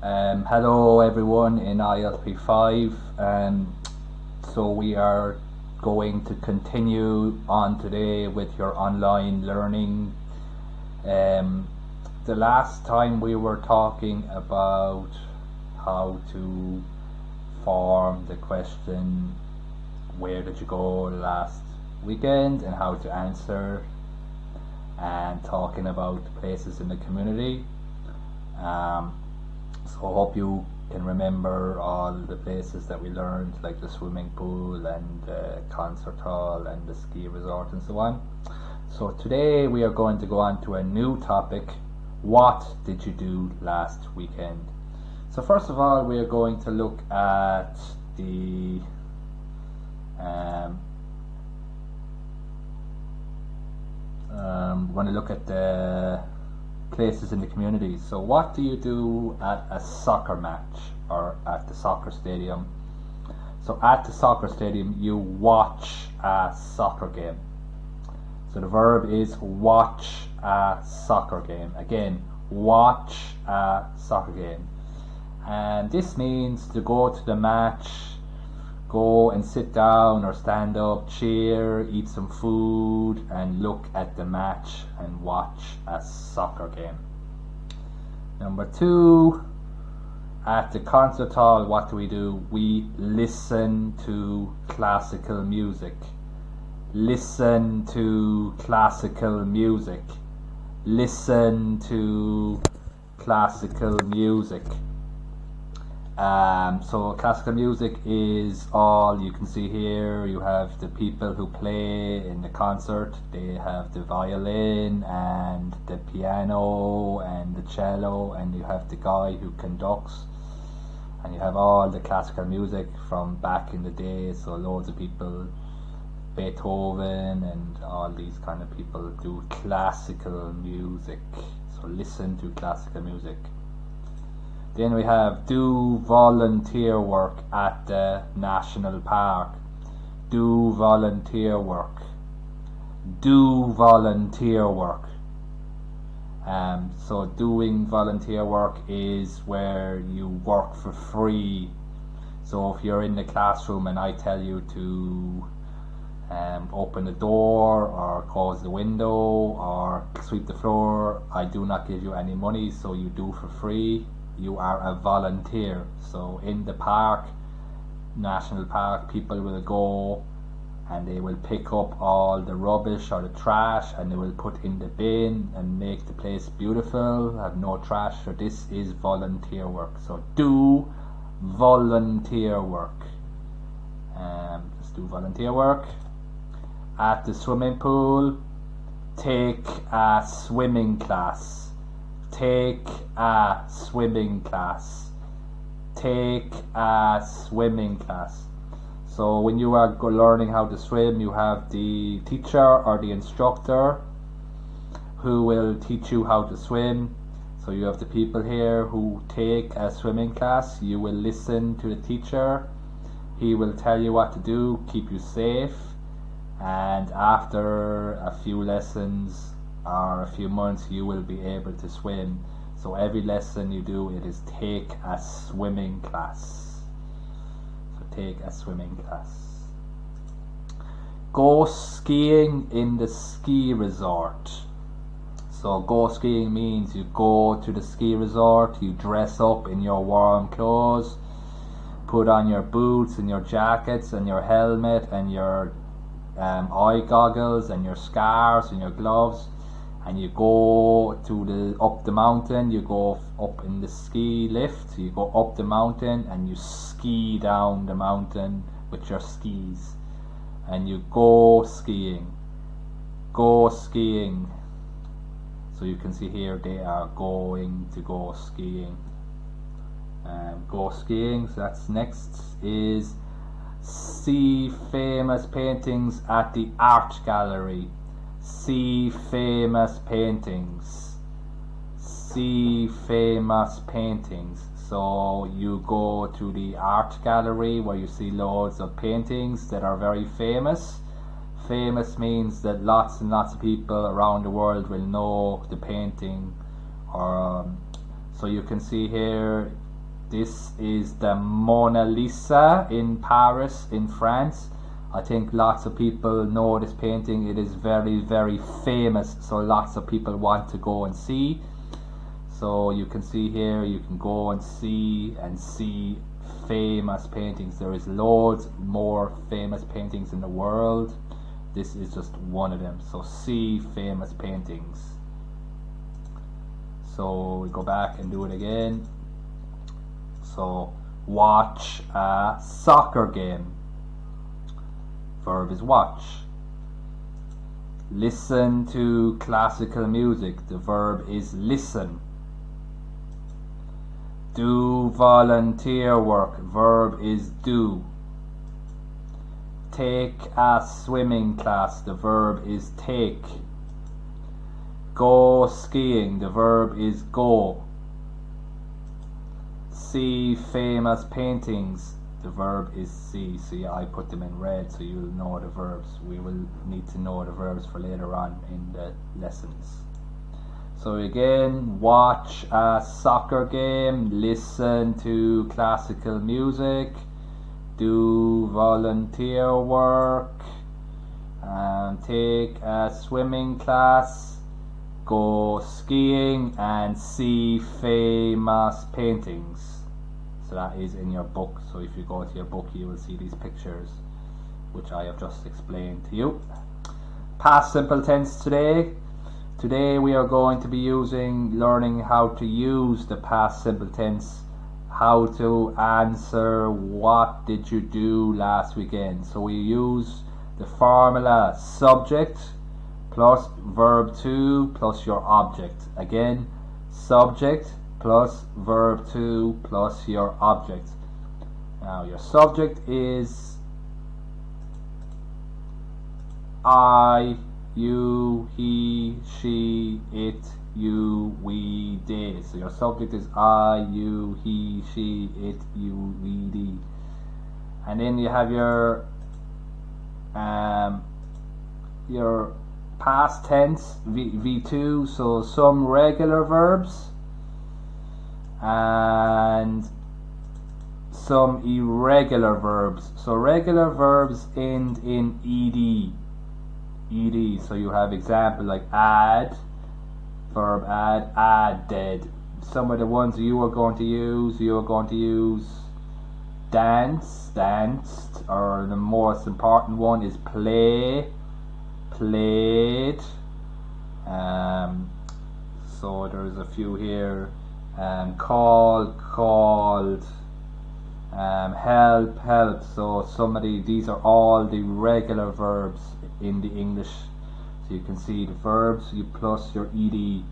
Hello everyone in ILPE64. So we are going to continue on today with your online learning. The last time we were talking about how to form the question, where did you go last weekend, and how to answer, and talking about places in the community. So I hope you can remember all the places that we learned, like the swimming pool and the concert hall and the ski resort and so on. So today we are going to go on to a new topic. What did you do last weekend? So first of all, we are going to look at the we're going to look at the places in the community. So what do you do at a soccer match or at the soccer stadium? So at the soccer stadium you watch a soccer game. So the verb is watch a soccer game. Again, watch a soccer game. And this means to go to the match, go and sit down or stand up, cheer, eat some food, and look at the match and watch a soccer game. Number two, at the concert hall, what do? We listen to classical music. Listen to classical music. Listen to classical music. So classical music is all you can see here. You have the people who play in the concert. They have the violin and the piano and the cello, and you have the guy who conducts, and you have all the classical music from back in the day. So loads of people, Beethoven and all these kind of people do classical music. So listen to classical music. Then we have do volunteer work at the national park. Do volunteer work. Do volunteer work. So doing volunteer work is where you work for free. So if you're in the classroom and I tell you to open the door or close the window or sweep the floor, I do not give you any money, so you do for free. You are a volunteer. So in the park, national park, people will go and they will pick up all the rubbish or the trash and they will put in the bin and make the place beautiful, have no trash. So this is volunteer work. So do volunteer work. Just do volunteer work. At the swimming pool, take a swimming class. Take a swimming class. Take a swimming class. So when you are learning how to swim, you have the teacher or the instructor who will teach you how to swim. So you have the people here who take a swimming class. You will listen to the teacher. He will tell you what to do, keep you safe. And after a few lessons or a few months, you will be able to swim. So every lesson you do, it is take a swimming class. So take a swimming class. Go skiing in the ski resort. So go skiing means you go to the ski resort, you dress up in your warm clothes, put on your boots and your jackets and your helmet and your eye goggles and your scarves and your gloves, and you go to up the mountain. You go up in the ski lift, you go up the mountain and you ski down the mountain with your skis, and you go skiing. Go skiing. So you can see here they are going to go skiing. Go skiing. So that's next is see famous paintings at the art gallery. See famous paintings. See famous paintings. So you go to the art gallery where you see loads of paintings that are very famous. Famous means that lots and lots of people around the world will know the painting. Or so you can see here This is the Mona Lisa in Paris, in France. I think lots of people know this painting. It is very, very famous, so lots of people want to go and see. So you can see here, you can go and see famous paintings. There is loads more famous paintings in the world. This is just one of them. So see famous paintings. So we go back and do it again. So watch a soccer game. Verb is watch. Listen to classical music. The verb is listen. Do volunteer work. Verb is do. Take a swimming class. The verb is take. Go skiing. The verb is go. See famous paintings. The verb is see. See, I put them in red so you'll know the verbs. We will need to know the verbs for later on in the lessons. So again, watch a soccer game, listen to classical music, do volunteer work, take a swimming class, go skiing, and see famous paintings. So that is in your book. So if you go to your book, you will see these pictures, which I have just explained to you. Past simple tense today. Today we are going to be learning how to use the past simple tense, how to answer what did you do last weekend. So we use the formula subject plus verb to plus your object. Again, subject plus verb to plus your object. Now your subject is I, you, he, she, it, you, we, they. So your subject is I, you, he, she, it, you, we, they. And then you have your past tense, V2, so some regular verbs and some irregular verbs. So regular verbs end in ed. So you have example like add, verb add, added. Some of the ones you are going to use dance, danced, or the most important one is play, played. So there's a few here. Call, called, help, helped. So these are all the regular verbs in the English. So you can see the verbs, you plus your ed.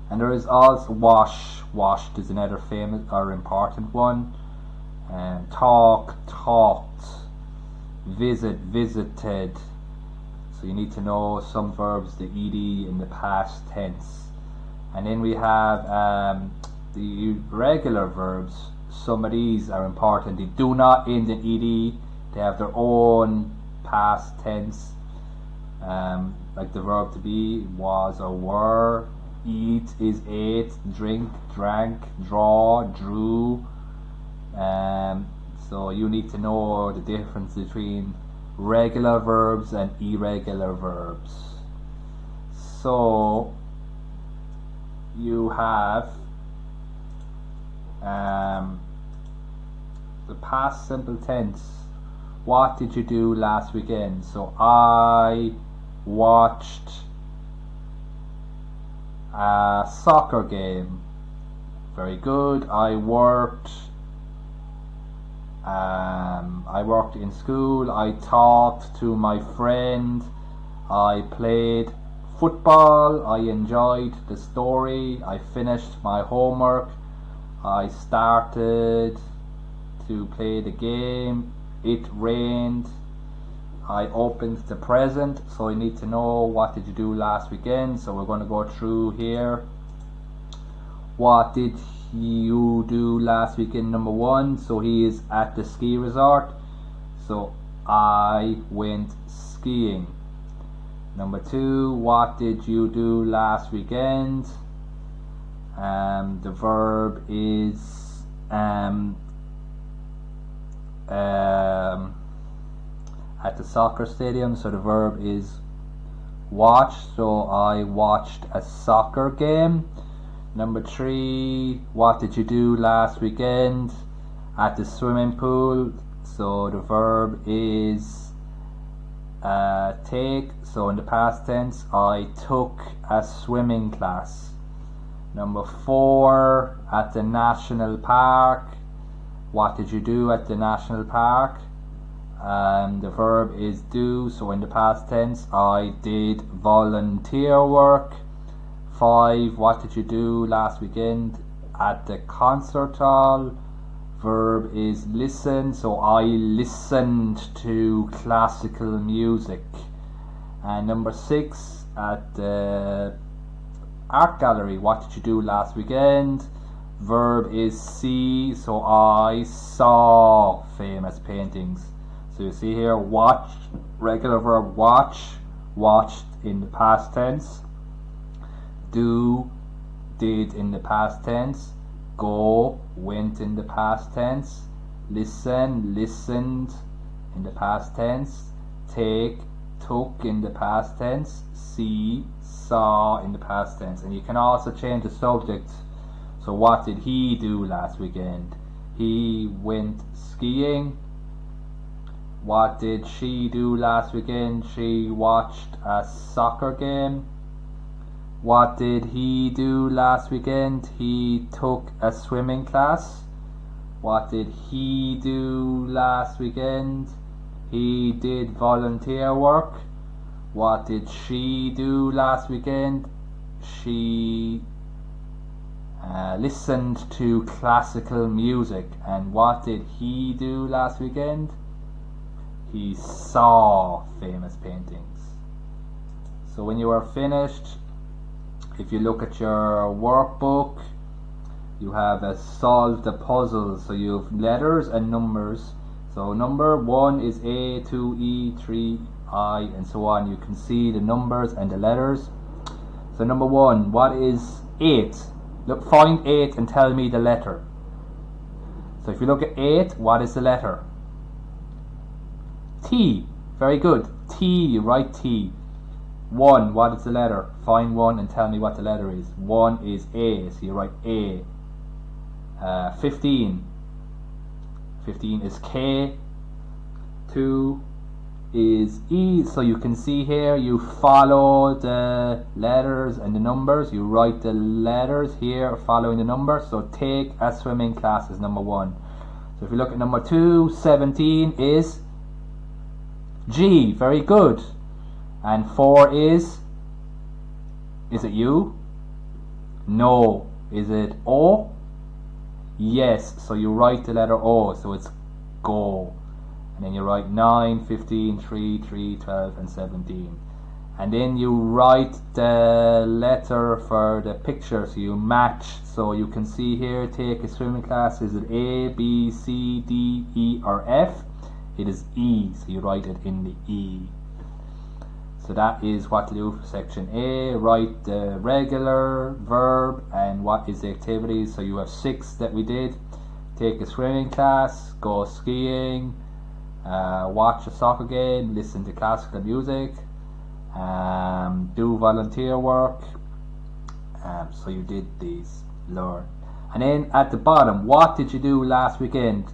And there is also wash. Washed is another famous or important one. Talk, talked. Visit, visited. So you need to know some verbs, the ed in the past tense. And then we have the irregular verbs. Some of these are important. They do not end in ed. They have their own past tense. Like the verb to be, was or were. Eat is ate. Drink, drank. Draw, drew. So you need to know the difference between regular verbs and irregular verbs. So you have the past simple tense. What did you do last weekend? So I watched a soccer game. Very good. I worked in school. I talked to my friend. I played football. I enjoyed the story. I finished my homework. I started to play the game. It rained. I opened the present. So you need to know what did you do last weekend. So we're going to go through here. What did you do last weekend? Number one. So he is at the ski resort. So I went skiing. Number two, what did you do last weekend? The verb is um, at the soccer stadium. So the verb is watch. So I watched a soccer game. Number 3, what did you do last weekend? At the swimming pool. So the verb is take. So in the past tense, I took a swimming class. Number 4, at the national park. What did you do at the national park? The verb is do. So in the past tense, I did volunteer work. 5, what did you do last weekend? At the concert hall. Verb is listen. So I listened to classical music. And number 6, at the art gallery. What did you do last weekend? Verb is see. So I saw famous paintings. So you see here, watch, regular verb watch, watched in the past tense. Do, did in the past tense. Go, went in the past tense. Listen, listened in the past tense. Take, took in the past tense. See, saw in the past tense. And you can also change the subject. So what did he do last weekend? He went skiing. What did she do last weekend? She watched a soccer game. What did he do last weekend? He took a swimming class. What did he do last weekend? He did volunteer work. What did she do last weekend? She listened to classical music. And what did he do last weekend? He saw famous paintings. So when you are finished, if you look at your workbook, you have solved the puzzle. So you have letters and numbers. So number 1 is A, 2, E, 3, I, and so on. You can see the numbers and the letters. So number 1, what is 8? Look, find 8 and tell me the letter. So if you look at 8, what is the letter? T. Very good. T, you write T. 1, what is the letter? Find 1 and tell me what the letter is. 1 is A, so you write A. 15. 15 is K. 2 is E. So you can see here, you follow the letters and the numbers. You write the letters here following the numbers. So take a swimming class is number 1. So if you look at number 2, 17 is G. Very good. And 4 is it U? No. Is it O? Yes. So you write the letter O. So it's go. And then you write 9, 15, 3, 3, 12, and 17. And then you write the letter for the picture. So you match. So you can see here, take a swimming class. Is it A, B, C, D, E, or F? It is E. So you write it in the E. So that is what to do for section A. Write the regular verb and what is the activity. So you have 6 that we did. Take a swimming class, go skiing, watch a soccer game, listen to classical music, do volunteer work. So you did these, learn. And then at the bottom, what did you do last weekend?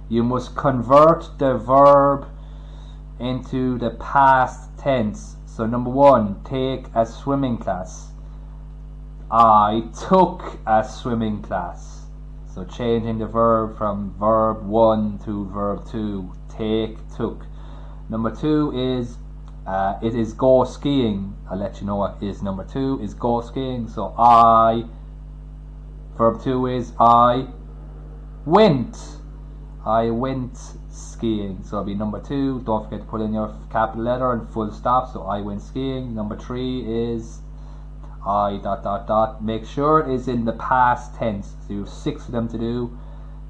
You must convert the verb into the past tense. So number 1, take a swimming class. I took a swimming class. So changing the verb from verb 1 to verb 2. Take, took. Number 2 is it is go skiing. I'll let you know what is number 2 is go skiing. So verb 2 is I went skiing. So it'll be number 2. Don't forget to put in your capital letter and full stop. So I went skiing. Number 3 is I ... Make sure it is in the past tense. So you have 6 of them to do.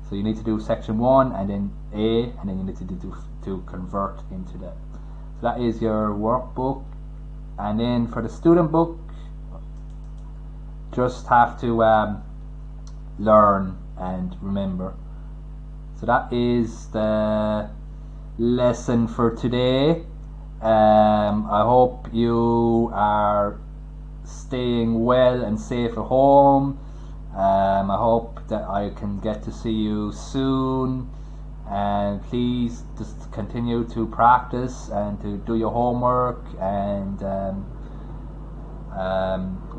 So you need to do section 1 and then A, and then you need to convert into that. So that is your workbook. And then for the student book, just have to learn and remember. So that is the lesson for today. I hope you are staying well and safe at home. I hope that I can get to see you soon, and please just continue to practice and to do your homework, and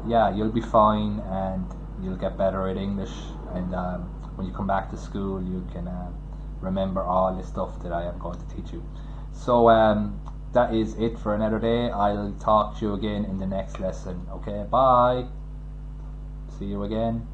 yeah, you'll be fine and you'll get better at English, and when you come back to school you can remember all the stuff that I am going to teach you. So that is it for another day. I'll talk to you again in the next lesson. Okay, bye. See you again.